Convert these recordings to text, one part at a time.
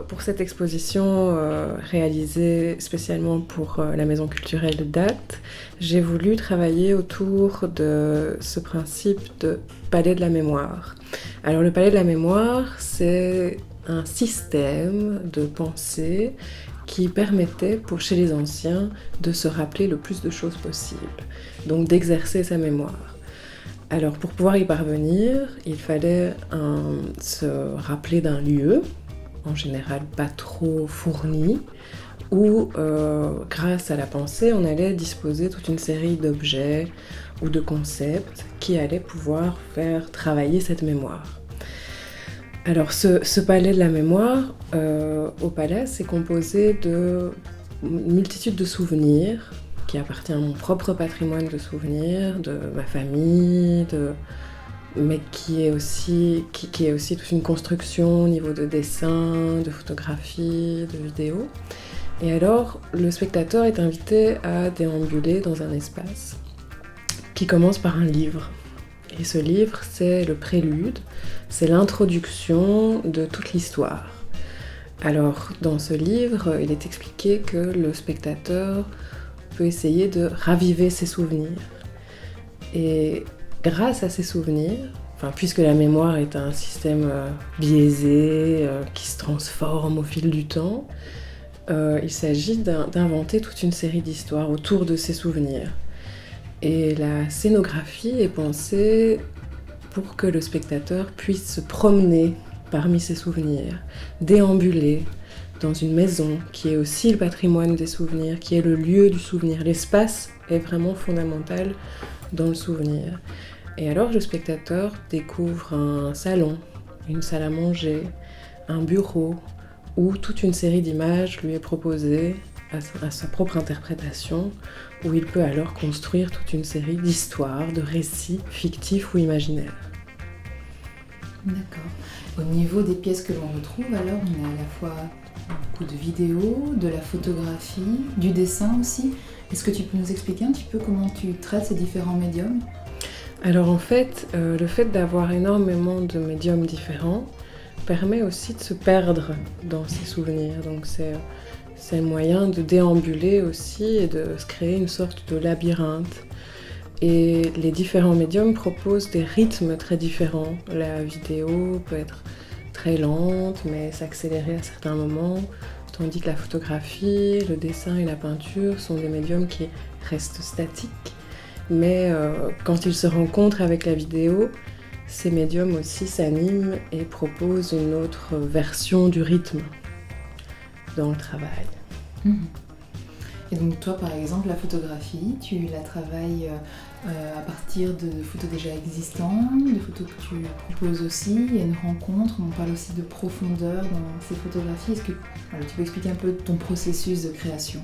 Pour cette exposition réalisée spécialement pour la Maison culturelle de Datt, j'ai voulu travailler autour de ce principe de palais de la mémoire. Alors le palais de la mémoire, c'est un système de pensée qui permettait chez les anciens de se rappeler le plus de choses possible, donc d'exercer sa mémoire. Alors pour pouvoir y parvenir, il fallait se rappeler d'un lieu, en général pas trop fourni, où grâce à la pensée, on allait disposer toute une série d'objets ou de concepts qui allaient pouvoir faire travailler cette mémoire. Alors ce palais de la mémoire, au palais, c'est composé de multitude de souvenirs qui appartient à mon propre patrimoine de souvenirs, de ma famille, mais qui est aussi toute une construction au niveau de dessin, de photographie, de vidéo. Et alors, le spectateur est invité à déambuler dans un espace qui commence par un livre. Et ce livre, c'est le prélude, c'est l'introduction de toute l'histoire. Alors, dans ce livre, il est expliqué que le spectateur peut essayer de raviver ses souvenirs. Et grâce à ces souvenirs, puisque la mémoire est un système biaisé, qui se transforme au fil du temps, il s'agit d'inventer toute une série d'histoires autour de ces souvenirs. Et la scénographie est pensée pour que le spectateur puisse se promener parmi ses souvenirs, déambuler dans une maison qui est aussi le patrimoine des souvenirs, qui est le lieu du souvenir. L'espace est vraiment fondamental dans le souvenir. Et alors le spectateur découvre un salon, une salle à manger, un bureau, où toute une série d'images lui est proposée à sa propre interprétation, où il peut alors construire toute une série d'histoires, de récits fictifs ou imaginaires. D'accord. Au niveau des pièces que l'on retrouve, alors on a à la fois beaucoup de vidéos, de la photographie, du dessin aussi. Est-ce que tu peux nous expliquer un petit peu comment tu traites ces différents médiums ? Alors en fait, le fait d'avoir énormément de médiums différents permet aussi de se perdre dans ses souvenirs. Donc c'est un moyen de déambuler aussi et de se créer une sorte de labyrinthe. Et les différents médiums proposent des rythmes très différents. La vidéo peut être très lente, mais s'accélérer à certains moments, tandis que la photographie, le dessin et la peinture sont des médiums qui restent statiques. Mais quand ils se rencontrent avec la vidéo, ces médiums aussi s'animent et proposent une autre version du rythme dans le travail. Et donc toi, par exemple, la photographie, tu la travailles à partir de photos déjà existantes, de photos que tu proposes aussi. Il y a une rencontre, on parle aussi de profondeur dans ces photographies. Est-ce que tu peux expliquer un peu ton processus de création ?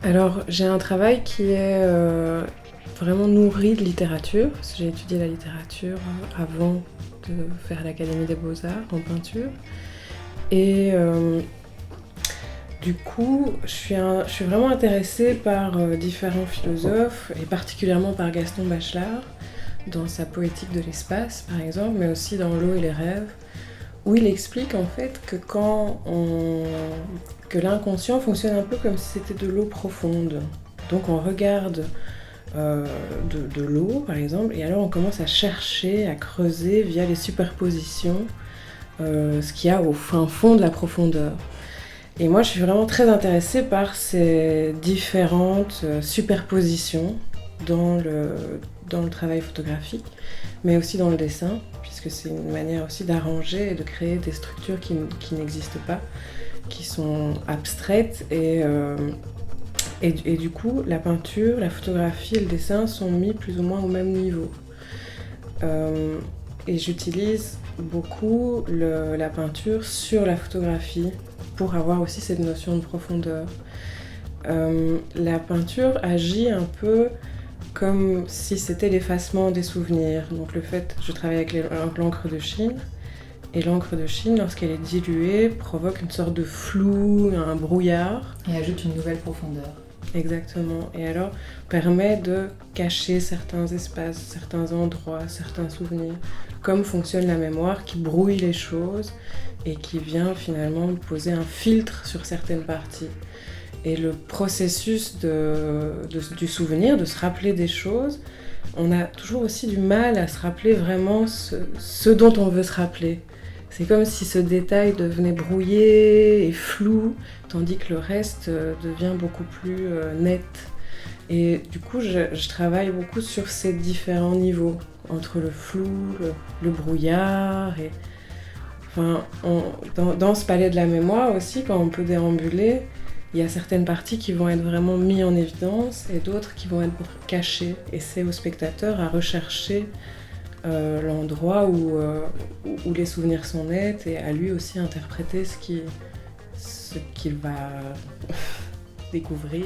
Alors, j'ai un travail qui est vraiment nourri de littérature. J'ai étudié la littérature avant de faire l'Académie des Beaux-Arts en peinture. Et du coup, je suis vraiment intéressée par différents philosophes, et particulièrement par Gaston Bachelard, dans sa poétique de l'espace, par exemple, mais aussi dans L'eau et les rêves, où il explique en fait que l'inconscient fonctionne un peu comme si c'était de l'eau profonde. Donc on regarde de l'eau, par exemple, et alors on commence à chercher, à creuser via les superpositions ce qu'il y a au fin fond de la profondeur. Et moi, je suis vraiment très intéressée par ces différentes superpositions dans le travail photographique, mais aussi dans le dessin, puisque c'est une manière aussi d'arranger et de créer des structures qui n'existent pas, qui sont abstraites. Et du coup, la peinture, la photographie et le dessin sont mis plus ou moins au même niveau. Et j'utilise beaucoup la peinture sur la photographie, pour avoir aussi cette notion de profondeur. La peinture agit un peu comme si c'était l'effacement des souvenirs. Donc je travaille avec l'encre de Chine, et l'encre de Chine, lorsqu'elle est diluée, provoque une sorte de flou, un brouillard. Et ajoute une nouvelle profondeur. Exactement. Et alors, permet de cacher certains espaces, certains endroits, certains souvenirs. Comme fonctionne la mémoire qui brouille les choses, et qui vient finalement poser un filtre sur certaines parties. Et le processus du souvenir, de se rappeler des choses, on a toujours aussi du mal à se rappeler vraiment ce dont on veut se rappeler. C'est comme si ce détail devenait brouillé et flou, tandis que le reste devient beaucoup plus net. Et du coup, je travaille beaucoup sur ces différents niveaux, entre le flou, le brouillard. Et, enfin, dans ce palais de la mémoire aussi, quand on peut déambuler, il y a certaines parties qui vont être vraiment mises en évidence et d'autres qui vont être cachées. Et c'est au spectateur à rechercher l'endroit où les souvenirs sont nets et à lui aussi interpréter ce qu'il va découvrir.